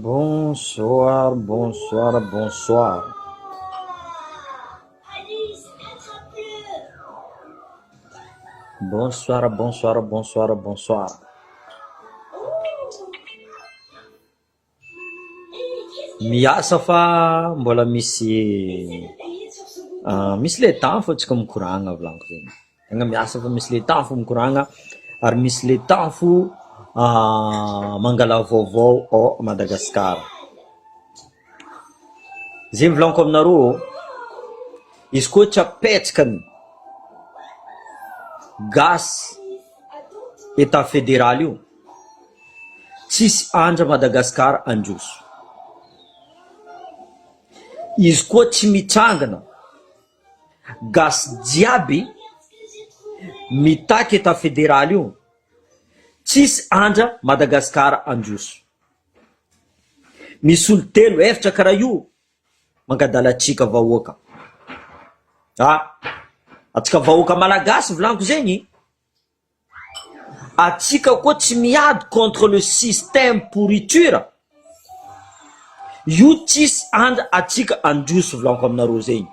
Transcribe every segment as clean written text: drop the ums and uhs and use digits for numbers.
Bonsoir, bonsoir, bonsoir. Bonsoir, bonsoir, bonsoir, bonsoir. Miasa fa mbola misy le temps fa tsika mikoragna volaniko zegny. Tegna miasa fa misy le temps fo mikoragna ary misy le temps fo mangala vaovao ao Madagasikara. Zegny volaniko aminareo, izy koa tsy apetrakany gasy état fédéral io, tsisy andra Madagasikara androso. Izy koa tsy mitsangana gasy jiaby mitaky état fédéral io, tsisy andra Madagasikara androso. Misy olo telo efatra karaha io mangadala atsika vahoaka. Atsika vahoaka malagasy volaniko zegny, atsika koa tsy miady contre le système pourriture, io tsisy andra atsika androso volaniko aminareo zegny.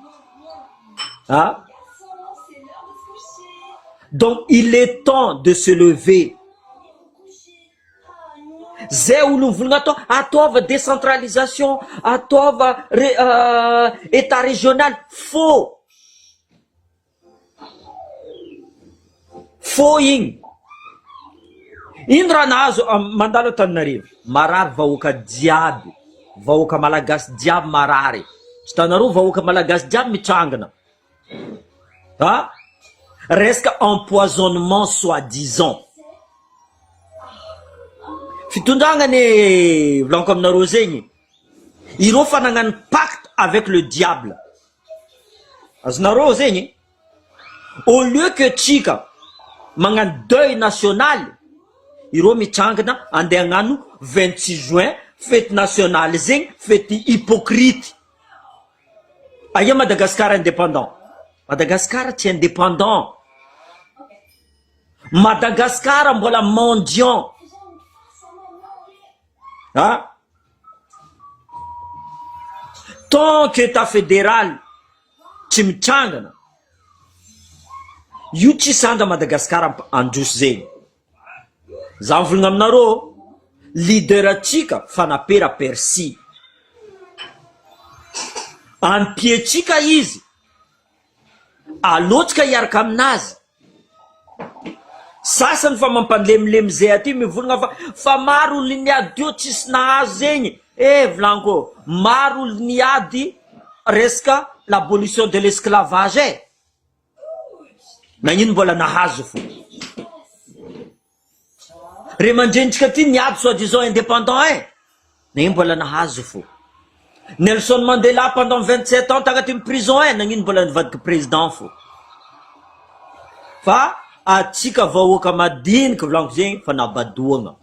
Donc il est temps de se lever. Zay olo volagna ataova décentralisation, ataova état régional, faux igny. Ino raha nahazo mandalo Antananarivo? Marary vahoaka jiaby, vahoaka malagasy jiaby marary. Hitanareo vahoaka malagasy jiaby mitsangana. Resaka empoisonnement soi-disant. Fitondragnany volaniko aminareo zegny, ireo fa nagnano pacte avec le diable. Azonareo zegny, au lieu que tsika magnano deuil national, ireo mitsangana andeha hagnano 26 juin fête nationale zegny, fête hypocrite. Aia Madagascar indépendant? Madagascar tsy indépendant. Madagascar mbola mendiant. Tant que état fédéral tsy mitsangana, io tsisy andra Madagascar androso zegny. Za mivolagna aminareo, leader atsika Fanapera Persy, ampie-tsika izy, alotsika hiaraka aminazy. Sasany fa mampanlemilemy zay aty mivolagna fa maro olo niady io tsisy nahazo zegny. Volaniko, maro olo niady resaka l'abolition de l'esclavage. Nagnino mbola nahazo fo? Re mandrenitsika ty niady soi-disant indépendant nagnino mbola nahazo fo? Nelson Mandela pendant 27 ans tagnaty prison nagnino mbola nivadiky président fo? Fa atsika vahoaka madinika volaniko zegny fa nabadoagna.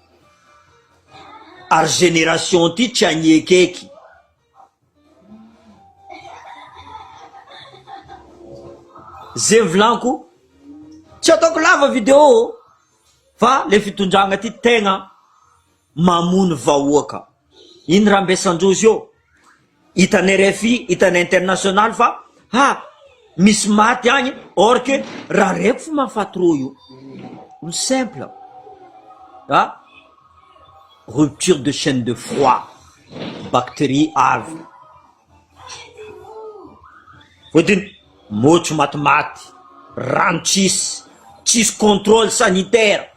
Ary génération ty tsy agnekeky. Zay volaniko, tsy ataoko lava video, fa le fitondragna ty tegna mamono vahoaka. Ino raha ambesan-drozy io? Hitan'ny RFI, hitan'ny international fa misy maty agny, or que raha reko fo mahafaty ro io. Olo simple. Rupture de chaîne de froid, bactérie avy. Fotony motro matimaty, rano tsisy contrôle sanitaire.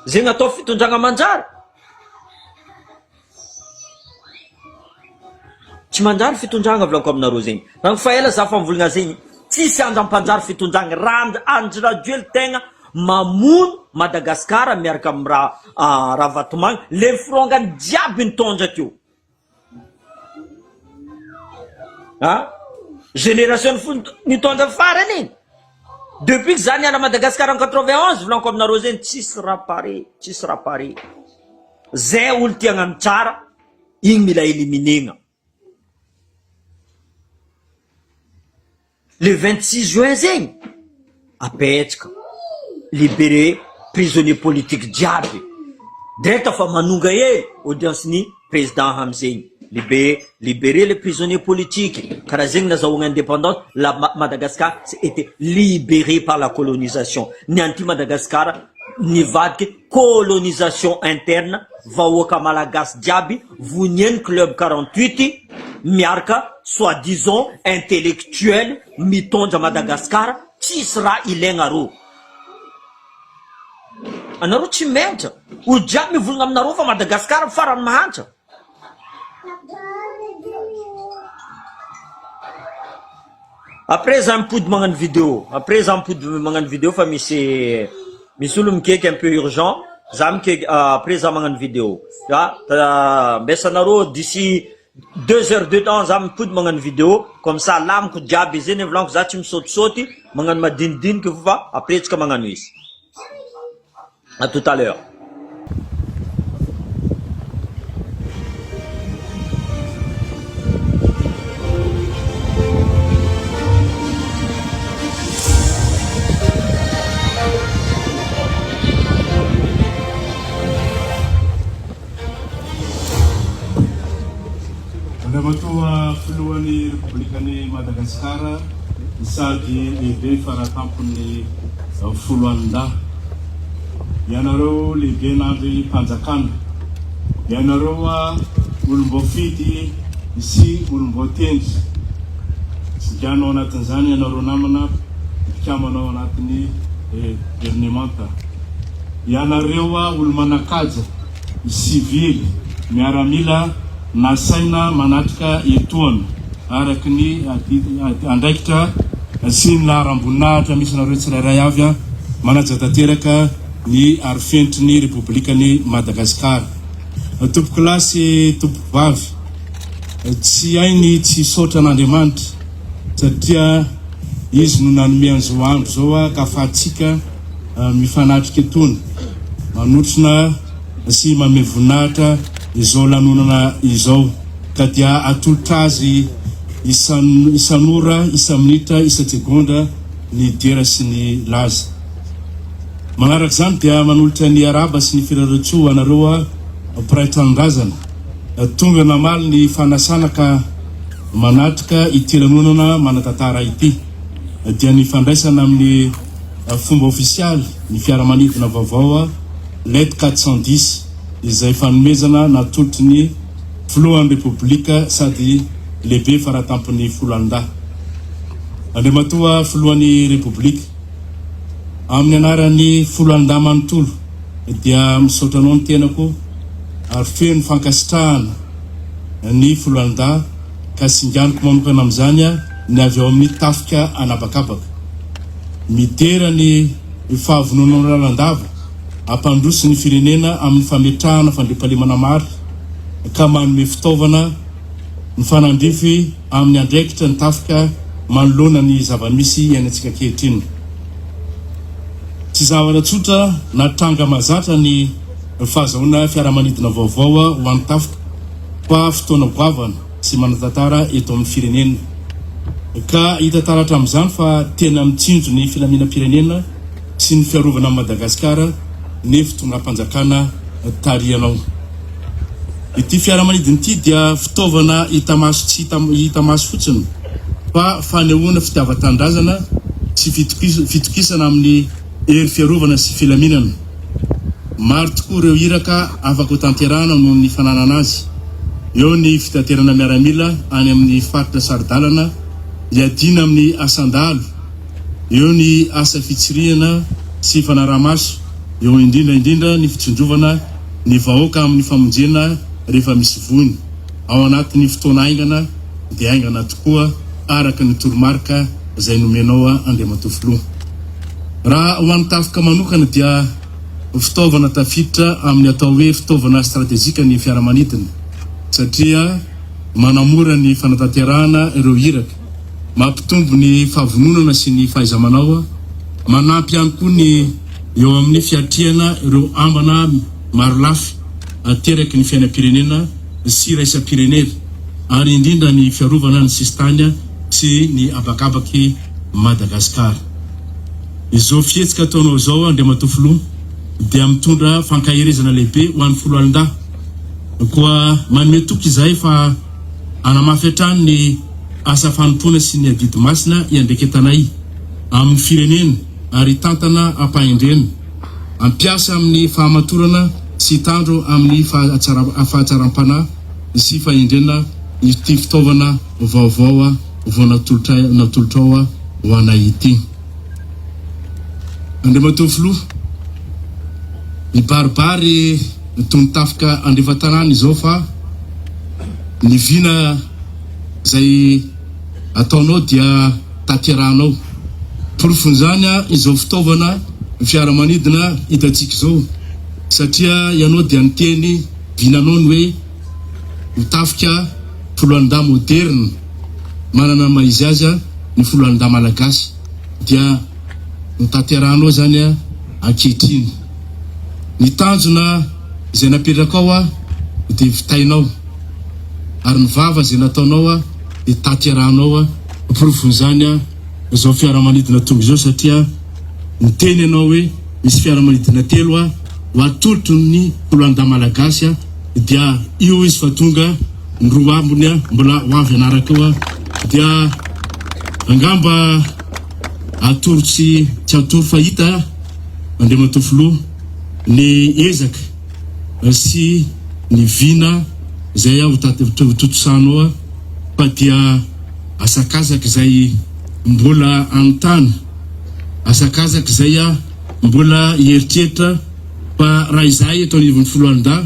Zegny atao fitondragna manjary. Tsy manjary fitondragna volaniko aminareo zegny. Raha fa ela za fa mivolagna zegny, tsisy andram-panjary fitondragna. Andry radio el tegna mamono Madagasikara miaraka amin'ny raha vatomagna, le firongany jiaby nitondra teo. Génération nitondra farany igny. Depuis que za niala Madagasikara en 91, volaniko aminareo zegny, tsisy raha pare. Zay olo tia hagnano tsara, igny mila éliminegna. Le 26 juin zegny, apetraka, libéré prisonnier politique jiaby. direct fa manonga audience ni président hamzegny libérer les prisonniers politiques karaha zegny nazahoagna indépendante la Madagascar était libéré par la colonisation ny anty Madagascar nivadiky colonisation interne vahoaka malagasy jiaby vonieny club 48 miaraka soi-disant intellectuel mitondra Madagascar tsisy raha ilaigna ro anareo tsy mentra olo jiaby mivolagna aminareo fa Madagascar farany mahantra. Après za mipody magnano vidéo fa misy olo mikaiky un peu urgent za mikaiky après za magnano vidéo mbesanareo d'ici 2 heures de temps za mipody magnano vidéo comme ça lamiko jiaby zay nevolaniko za tsy misaotisaoty magnano madinidiniky fa après tsika magnano izy. À tout à l'heure. Andamatoa filohan'ny Republikan'i Madagasikara sady lehibe faratampon'ny folo andahy. Ianareo lehibe nandry mpanjakana. Ianareo olombao fity sy olombao tendry. Siganao anatin'izany ianareo namana mpikamanao anatin'ny gouvernementa. Ianareo olo manakaja civil miaramila nasaina manatrika etoana araky ny andraikitra sy ny laharam-boninahitra misy nareo tsirairay avy manaja tanteraka ny arifentrin'ny Republikan'i Madagasikara. Tompoky lahy sy tompoky vavy tsy hainy tsy saotra an'Andriamanitra satria izy no nanome an'izao andro zao ka afahantsika mifanatrika etony manotrona sy manome voninahitra izao lanonana izao ka dia atolotra azy isan'ora, isa-minitra, isa-segondra ny dera sy ny laza. Manaraka zany dia manolotra ny araba sy ny firarotso anareo mpiray tranondrazana tonga namaly ny fanasana ka manatrika ity lanonana manatantara ity dia ny fandraisana amin'ny fomba ofisialy ny fiaramanidina vaovao lettre 410 izay fanomezana natolotry ny filohan'ny Republika sady lehibe faratampon'ny folo andahy. Andriamatoa filohan'ny Republika amin'ny anaran'ny folo andahy manontolo dia misaotra anao ny tenako ary feno fankasitrahana ny folo andahy ka singaniko manokana amin'izany ny avy ao amin'ny tafika anabakabaka midera ny fahavononana lalandava ampandroso ny firenena amin'ny fametrahana fandriampahalemana maro ka manome fitaovana ny fanandrify amin'ny andraikitra ny tafika manoloana ny zava-misy iainantsika ankehitriny. Tsy zavatra tsotra na tranga mazatra ny fahazahoana fiaramanidina vaovao ho an'ny tafika fa fotoana goavana sy manatantara eto amin'ny firenena ka hitantaratra amin'izany fa tena mitsinjo ny filaminam-pirenena sy ny fiarovana Madagasikara ny fitondram-panjakana tarianao. Ity fiaramanidina ity dia fitaovana hita maso tsy hita maso fotsiny fa fanehoana fitiavan-tandrazana sy fitokisana amin'ny hery fiarovana sy filaminana. Maro tokoa ireo iraka afaka ho tanterahana noho ny fananana azy. Eo ny fitaterana miaramila any amin'ny faritra Saridalana iadina amin'ny asandalo. Eo ny asa fitsirihana sy fanaramaso. Eo indrindra ny fitsindrovana ny vahoaka amin'ny famonjena rehefa misy vony. Ao anatin'ny fotoana aingana dia aingana tokoa araka ny toromarika izay nomenao Andriamatoa filoha. Raha ho an'ny tafika manokana dia fitaovana tafiditra amin'ny atao hoe fitaovana stratégique ny fiaramanidina satria manamora ny fanatanterahana ireo iraka, mampitombo ny fahavononana sy ny fahaiza-manao, manampy ihany koa ny eo amin'ny fiatriana ireo ambana maro lafy ateraky ny fiainam-pirenena sy raisam-pirenena ary indrindra ny fiarovana ny sistania sy ny abakabaky Madagasikara. Izao fihetsika ataonao izao Andriamatoa filoha dia mitondra fankahirezana lehibe ho an'ny folo alin-da koa manome toky izay fa anamafy hatrany ny asa fanompoana sy ny adidy masina iandreketanay amin'ny firenena ary tantana ampahendrena ampiasa amin'ny fahamatorana sy tandro amin'ny fahatsaram-panahy sy fahendrena ity fitaovana vaovao vao natolotra ao ho anay ity. Andriamatovy filoha, ny baribary tony tafika andrivatanany izao fa ny vina zay ataonao dia taterahanao. Porofon'izany izao fitaovana fiaramanidina hitatsika izao satria ianao dia niteny vinanao ny hoe mitafika folo alin-da moderne manana maizy azy ny folo alin-da malagasy dia nitanterahanao zany ankehitriny. Ny tanjona izay napetraka ao dia vitainao ary ny vava izay nataonao dia tanterahanao. Porofon'izany izao fiaramanidina tonga izao satria niteny ianao hoe misy fiaramanidina telo ho atolotro ny folo alin-da malagasy dia io izy fa tonga ny roa ambony mbola ho avy anaraka eo dia angamba atoro tsy atoro fahita Andriamatovy filoha ny ezaka sy ny vina zay ho totosanao fa dia asakazaka zay mbola anontany, asakazaka zay mbola hieritreritra fa raha izay eto anivon'ny folo alin-da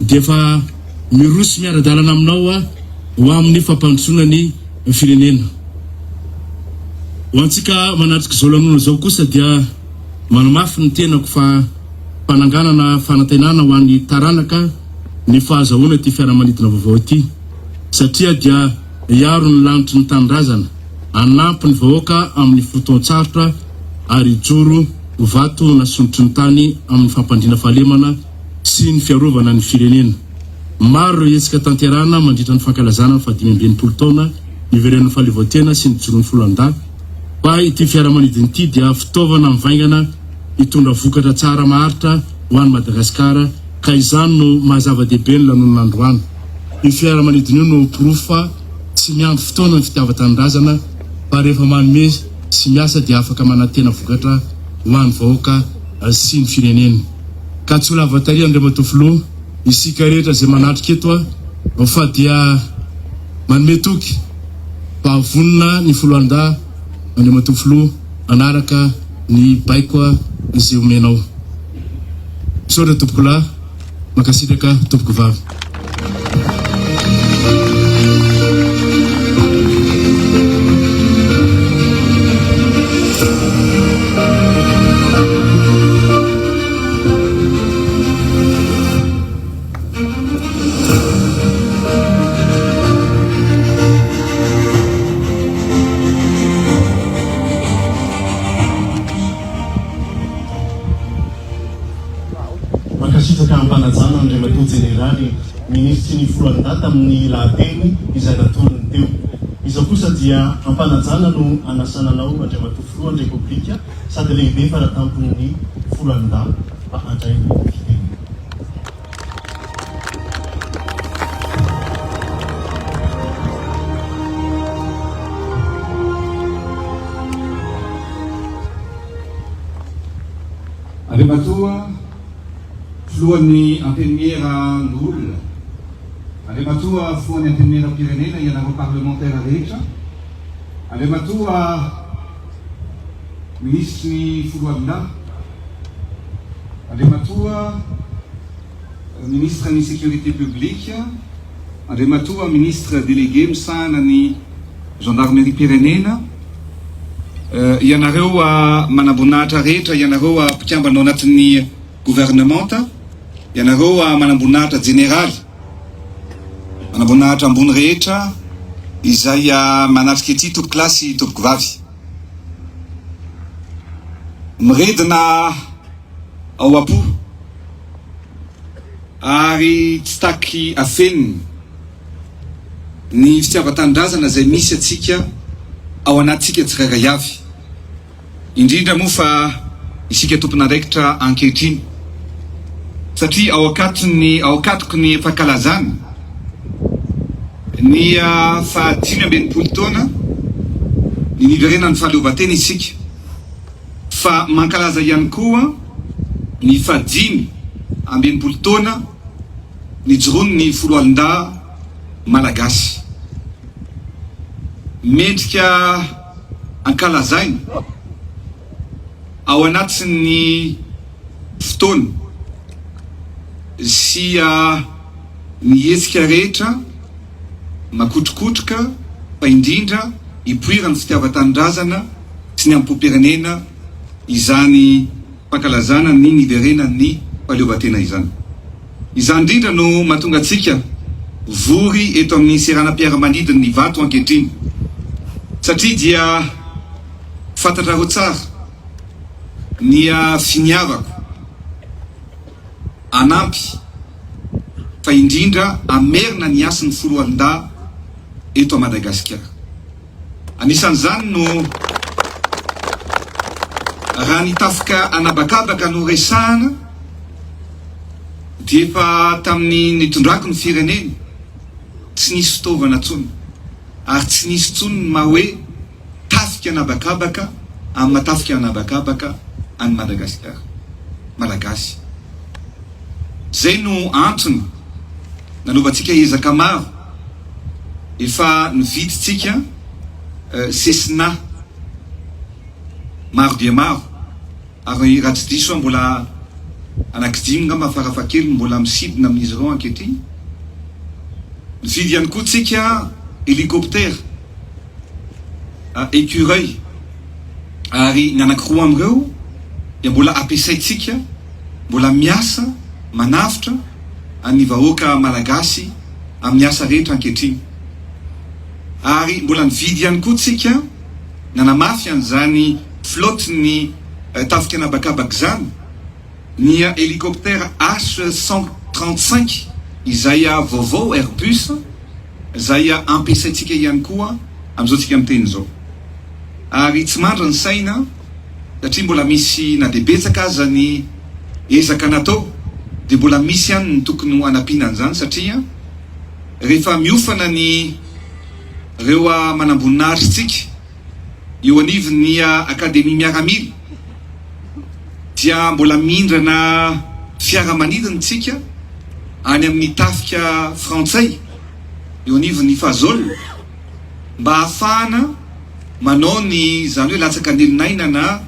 dia fa mirosy miara-dalana aminao ho amin'ny fampandrosoana ny firenena. Ho antsika manatrika izao lanona zao kosa dia manamafy ny tenako fa fananganana fanantenana ho an'ny taranaka ny fahazahoana ty fiaramanidina vaovao ity satria dia iaro ny lanitry ny tanindrazana anampy ny vahoaka amin'ny fotoan-tsarotra ary joro vato nasondrotry ny tany amin'ny fampandrina fahalemana sy ny fiarovana ny firenena. Maro etsika tanterana mandritra ny fankalazana fa 520 taona iveren'ny fahaleovaotena sy ny joron'ny folo alin-da fa ity fiaramanidina ity dia fitaovana mivaingana hitondra vokatra tsara maharitra ho an'ny Madagasikara ka izany no mahazava-dehibe ny lanonan'androany. Io fiaramanidina io no porofa tsy miandry fotoana ny fitiava-tanindrazana fa rehefa manome sy miasa dia afaka manantena vokatra ho an'ny vahoaka sy ny firenena. Ka tsy ho lava taria Andriamatovy filoha isika rehetra zay manatrika eto fa dia manome toky fa vonona ny folo alin-da Andriamatovy filoha anaraka ny baiko izay omenao. Misaotra tompoko lahy, makasitraka tompoko vavy. Ministry ny folo alin-da tamin'ny lahateny izay nataonany teo. Izao kosa dia ampanajana no anasananao Andriamatovy filoha ny Repoblika sady lehibe faratampon'ny folo alin-da mba handray ny fiteny. Andriamatoa filohan'ny antenimera Ndolo, Andriamatoa filohan'ny antenimera Pirenena ianareo parlementaire rehetra, Andriamatoa ministry ny folo alin-da, Andriamatoa ministre ny sécurité publique, Andriamatoa ministre délégué misahana ny gendarmerie Pirenena, ianareo manambonahitra rehetra, ianareo mpikambana ao anatin'ny gouvernementa, ianareo manambonahitra général, manambonahitra ambony rehetra izay manatrika ety tompoko lahy sy tompoko vavy. Miredina ao apo ary tsy taky afeniny ny fitiava-tanindrazana zay misy atsika ao anatsika tsirairay avy, indrindra moa fa isika tompon'andraikitra ankehitriny satria ao akatoko ny fankalazana ny fahadimy ambinipolo taona ny niverenan'ny fahaleovan-tena isika, fa mankalaza ihany koa ny fahadimy ambinipolo taona ny jorono ny folo alin-da malagasy. Mendrika ankalazaina ao anatin'ny fotoana sy ny hetsika rehetra makotrokotroka fa indrindra hipoira ny fitiavan-tanindrazana sy ny ampom-pirenena izany fankalazana ny niverenan'ny fahaleovan-tena izany. Izany indrindra no mahatonga antsika vory eto amin'ny seranam-piaramanidiny ny vato ankehitriny, satria dia fantatra ro tsara ny finiavako anampy fa indrindra amerina ny asin'ny folo alin-da eto a Madagasikara. Anisan'izany no raha nitafika anabakabaka no resahana dia efa tamin'ny nitondrako ny firenena tsy nisy fitaovana tsony, ary tsy nisy tsony ny maha hoe tafika anabakabaka amin'ny matafika anabakabaka any Madagasikara malagasy. Zay no antony nanaovantsika ezaka maro efa nividitsika sesina maro dia maro, ary raha tsy diso mbola anankidimy ngamba farafakely mbola misidina amin'izy ireo ankehitriny. Nividy ihany koa tsika hélicoptère, écureuil, ary ny anankiroa amin'ireo dia mbola ampiasaitsika, mbola miasa manavitra any vahoaka malagasy amin'ny asa rehetra ankehitriny. Ary mbola nividy ihany koa tsika nanamafy an'izany flotte ny tafika anabakabaka zany ny hélicoptère H135 izay vaovao Airbus, izay ampiasaitsika ihany koa amin'izao tsika miteny zao. Ary tsy mandra ny saina satria mbola misy na dia betsaka aza ny ezaka natao dia mbola misy ihany ny tokony ho anampiana an'izany, satria rehefa miofana ny reo manamboninahitra tsika eo anivon'ny akademia miaramila dia mbola mindrana fiaramanidiny tsika any amin'ny tafika frantsay eo anivon'ny fazol mba ahafahana manao ny zany hoe latsaka nelinaina na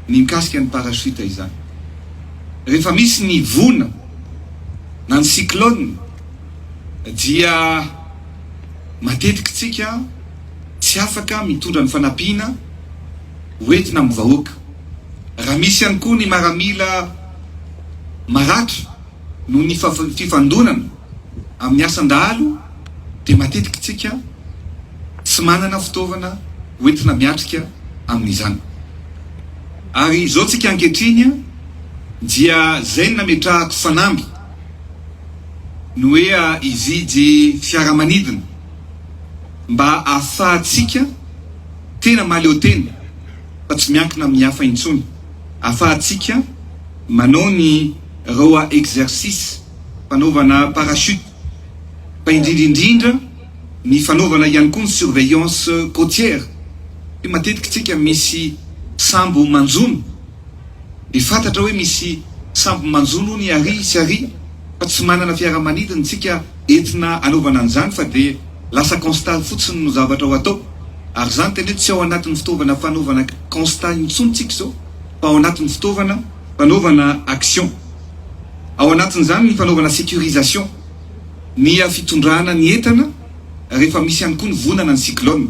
ny mikasika ny parachute izany. Rehefa misy ny vona na ny cyclone dia matetika tsika tsy afaka mitondra ny fanampiana hoentina amin'ny vahoaka. Raha misy ihany koa ny maramila maratra no ny fifandonana amin'ny asan-dahalo dia matetika tsika tsy manana fitaovana hoentina miatrika amin'izany. Ary izao tsika ankehitriny dia zay nametrahako fanamby ny hoe hividy fiaramanidina mba ahafahantsika tena maleo tena fa tsy miankina amin'ny hafa intsony, ahafahantsika manao ny reo exercice fanaovana parachute, fa indrindrindrindra ny fanaovana ihany koa ny surveillance côtière. Matetika tsika misy sambo manjono dia fantatra hoe misy sambo manjono ny ary sy ary, fa tsy manana fiaramanidina tsika entina anaovana an'izany fa dia lasa constat fotsiny no zavatra ho atao. Ary zany tena tsy ao anatin'ny fitaovana fanaovana constat intsony tsika zao, fa ao anatin'ny fitaovana fanaovana action. Ao anatin'izany ny fanaovana sécurisation, ny fitondrana ny entana rehefa misy ihany koa ny vonana ny cyclone.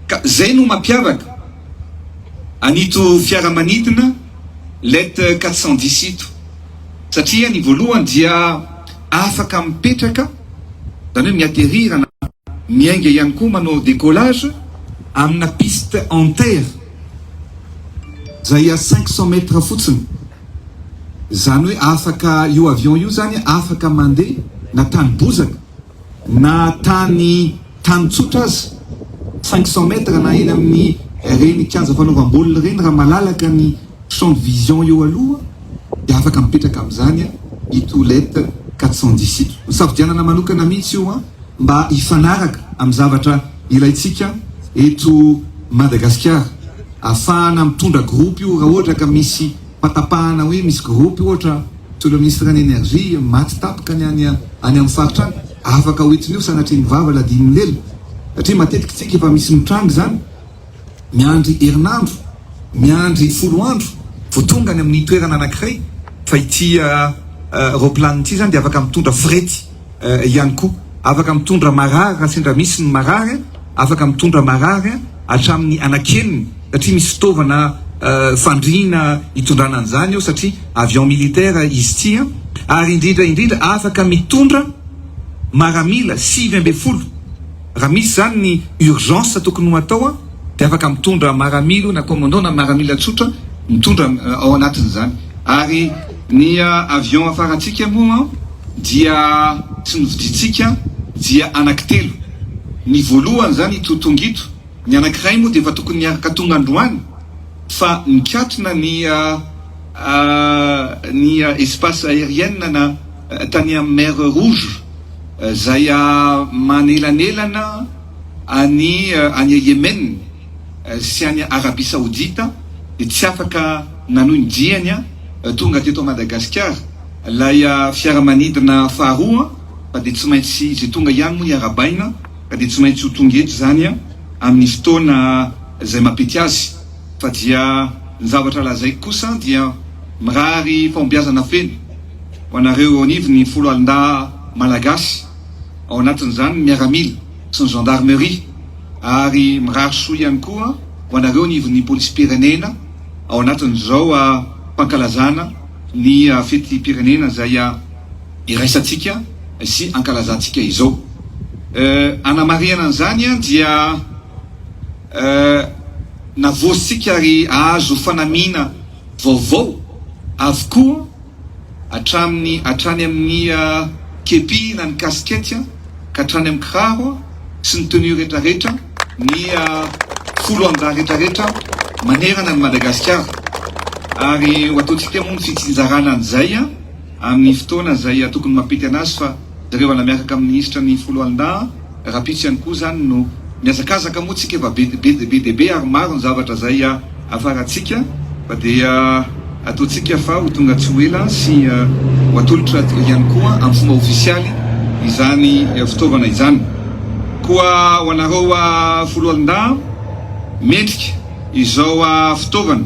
Ka zay no mampiavaka anito fiaramanidina let 410 ito, satria ny voalohany dia afaka mipetraka, zany hoe miaterira na miainga ihany koa manao décollage amina piste en terre zay 500 mètres fotsiny. Zany hoe afaka io avion io zany afaka mandeha na tany bozaka na tany tsotra azy 500 mètres na eny amin'ny reny kianja fanaovam-baolina reny, raha malalaka ny champ de vision eo aloha dia afaka mipetraka amin'izany itolet 417 safidianana manokana mihitsy io a mba hifanaraka amin'ny zavatra ilaitsika eto Madagasikara afahana mitondra groupe io raha ohatra ka misy patapahana hoe misy groupe ohatra tolo ministre ny énergie maty tapaka ny any amin'ny faritra any afaka hoetiny io sanatria ny vava la dimy lela satria matetika tsika efa misy mitrango zany miandry herinandro miandry 10 andro vo tonga ny amin'ny toerana anankiray fa ity roplan ity zany de afaka mitondra frety ihany koa afaka mitondra marary raha sendra misy ny marary afaka mitondra marary hatramin'ny anakeniny satria misy fitaovana fandrina hitondrana an'izany io satria avion militaire izy ity ary indrindra afaka mitondra maramila 5 raha misy zany ny urgence tokony ho atao de afaka mitondra maramilo na commandant na maramila tsotra mitondra ao anatiny zany ary ny avion afaratsika moa dia tsy noviditsika dia anankitelo ny voalohany zany totongito ny anankiray moa de efa tokony miaraka tonga androany fa mikatona ny espace aérienne na tany amin'ny mer rouge zay manelanelana any Yemen sy any Arabie Saoudita de tsy afaka nanohy ny diany tonga teto Madagasikara lay fiaramanidina faharoa fa de tsy maintsy zay tonga ihany moa iarabaina ka de tsy maintsy ho tonga eto zany amin'ny fotoana zay mampety azy fa dia ny zavatra lazaiko kosa dia mirary fahombiazana feno ho anareo anivo ny folo alin-da malagasy ao anatin'izany miaramila sy ny gendarmerie ary mirary soa ihany koa ho anareo anivo ny police pirenena ao anatin'izao mpankalazana ny fety pirenena zay iraisatsika sy ankalazantsika izao anamariana an'izany dia navoasitsika ary azo fanamina vaovao avokoa hatrany amin'ny kepi na ny kaskety ka hatrany amin'ny kiraro sy ny tenue rehetrarehetra ny folo anja rehetrarehetra manerana ny Madagasikara ary ho ataotsika moa ny fitsinjarana an'izay amin'ny fotoana zay tokony mampety anazy fa zareo ana miaraka amin'ny ministra ny folo alin-da rapitsy ihany koa zany no miazakazaka moa tsika efa be debe ary maro ny zavatra zay afaratsika fa dia ataotsika fa ho tonga tsy hoela sy ho atolotra ihany koa amin'ny fomba ofisialy izany fitaovana izany koa ho anareo folo alin-da mendrika izao fitaovana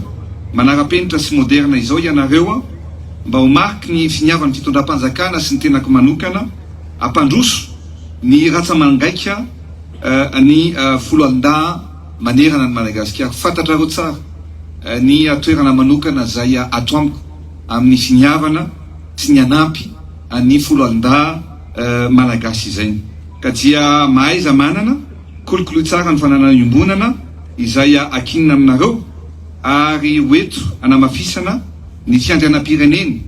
manara-penitra sy moderna izao ianareo mba ho mariky ny finiavany fitondram-panjakana sy ny tenako manokana ampandroso ny ratsa mangaika ny folo alin-da manerana ny Madagasikara fantatrareo tsara ny toerana manokana zay ato amiko amin'ny finiavana sy ny anampy ny folo alin-da malagasy izay ka dia mahaiza manana kolokolo tsara ny fananana iombonana izay akinina aminareo ary hoeto anamafisana ny fiandrianam-pireneny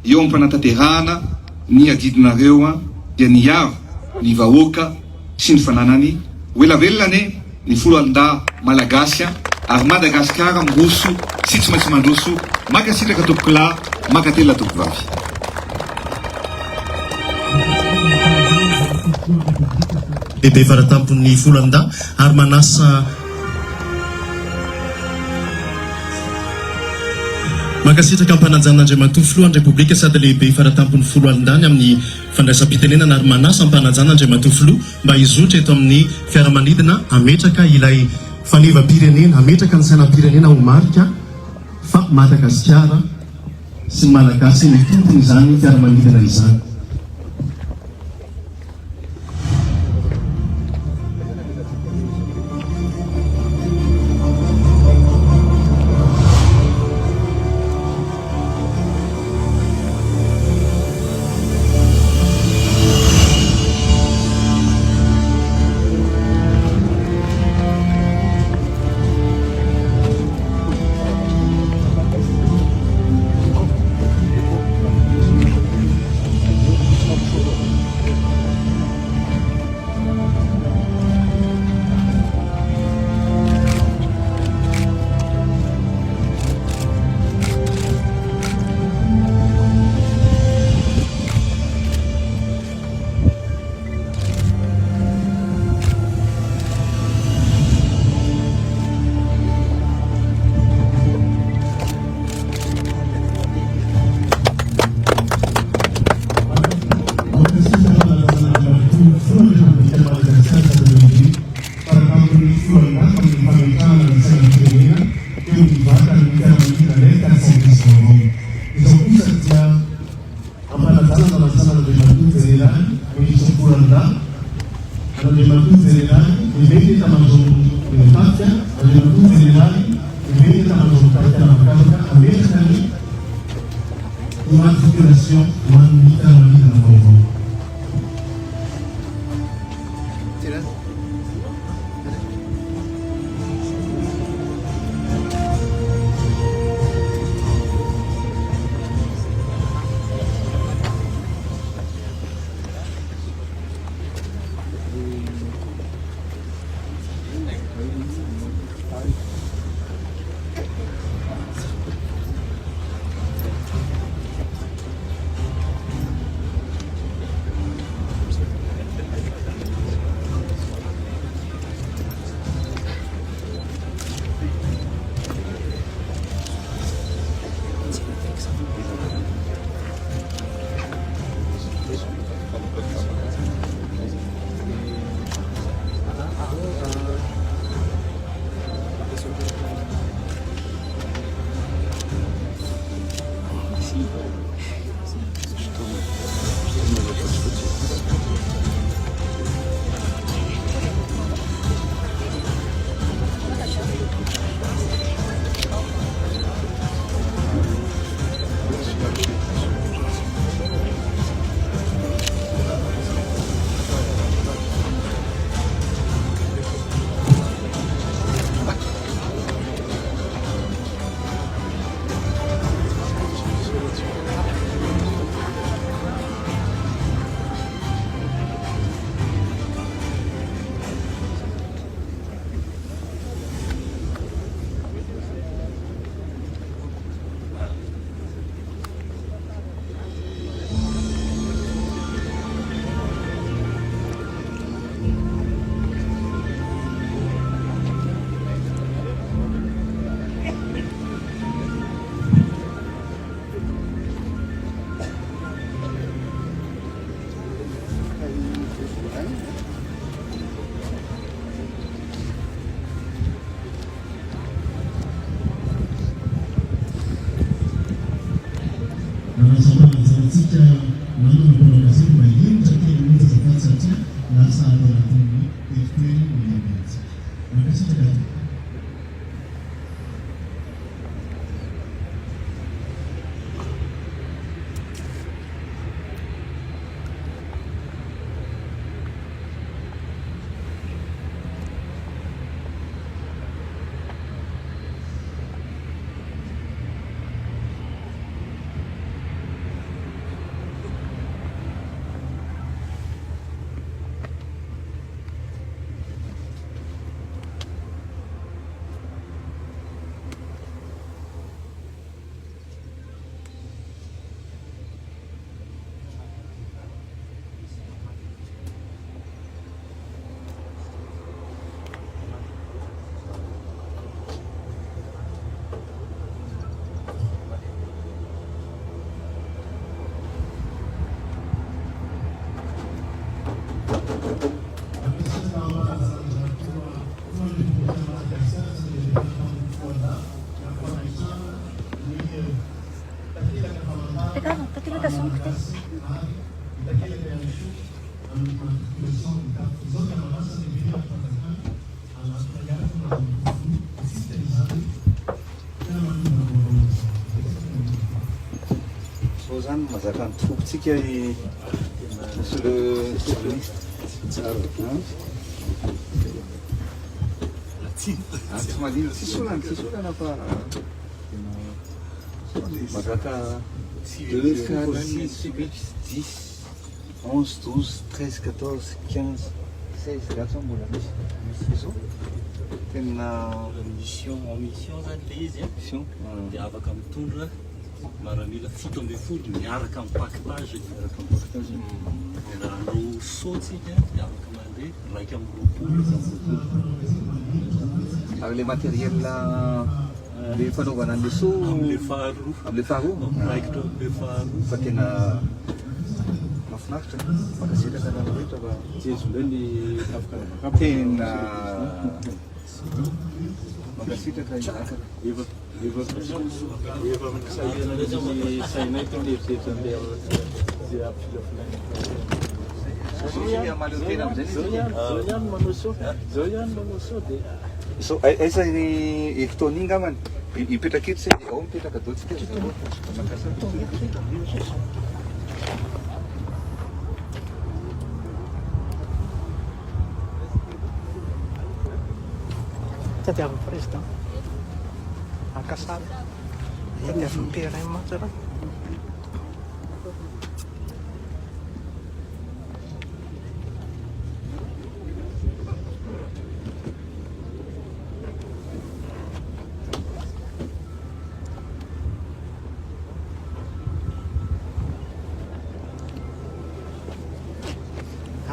eo amin'ny fanantanterahana ny adidinareo dia ny avo ny vahoaka sy ny fananany oelavelona ny folo alin-da malagasy ary Madagasikara miroso sy tsy maintsy mandroso makasitraka tompokolahy makatela tompovavy bebe faratampon'ny folo alin-da ary manasa makasitraka ampananjan'Andriamatoa filohan'ny Repoblika sady lehibe faratampon'ny folo alin-dany amin'ny fandraisam-pitenenana ary manasa ampananjan'Andriamatoa filoha mba hizotra eto amin'ny fiaramanidina ametraka ilay faneva-pirenena ametraka ny sainam-pirenena ho marika fa Madagasikara sy ny malagasy ny tompony izany fiaramanidina izany. Rwanda, Andamatu Generali, Eventi Tamazon Patria, Andamatu Generali, Eventi Tamazon Patria na Makauka, Amerikani, uma population, uma unidade na vida na Congo. Mazaka antokotsika sur le tsy maliny tsisolana fa mazaka 2, 4, 6, 8, 10, 11, 12, 13, 14, 15, 16 garçon mbola misy zao tena mission zany le izy dia afaka mitondra maramila 7 miaraka amin'ny paquetage rahanao saotsika dia afaka mandeha raika amin'ny 20 ary le matériel le fanaovana an'le so am'le faharoa raikitra am'le faharoa fa tena mahafinaritra makasetraka raha rehetra fa jezondray ny afaka tena makasitraka afaka efa sainay to ny eritreritran'le zay ampifilafilana Satria maleo tena amizay zao ihany manao so zao ihany manao so dia so aiza ny fotoana iny ngamany ipetraka eto say ao mipetraka dotsika makasa tadiava président akasara tadiava pera matsara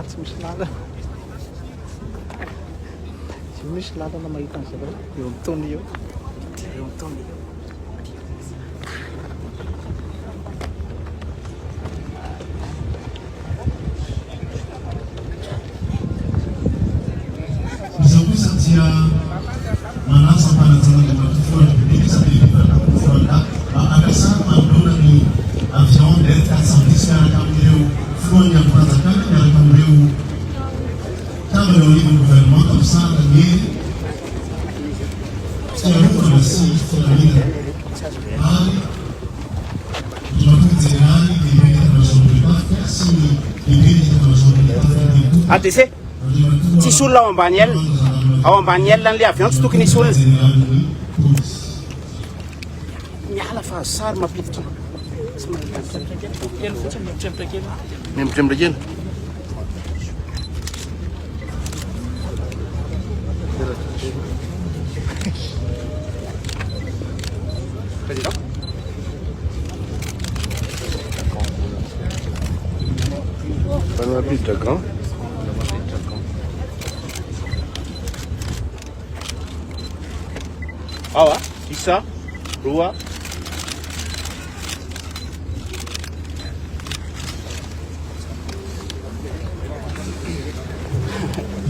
tsy misy lala tsy misy lalana mahita an'izay eo amin'ny taona eo eo amin'ny taona eo izao kosa dia manasa mpanajana matofoana bebe sady foana akasara manolona ny avion de 410 miaraka amin'ireo filohan'ny ampanjakana miaraka amin'ireo tabana eo anivon'ny gouvernement amsara ny fiarovana sy filaminana ary dimatongo jenerali lehibe international de Afrique sy lehibe international de Afrique ADC tsisy olona ao ambany aile n'le avion tsy tokony isy olona miala fa azo sary mampiditra miamitremitra kely mampiditra grand ao a isa roa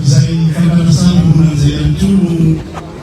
izay fankanasana olona izay ihany koa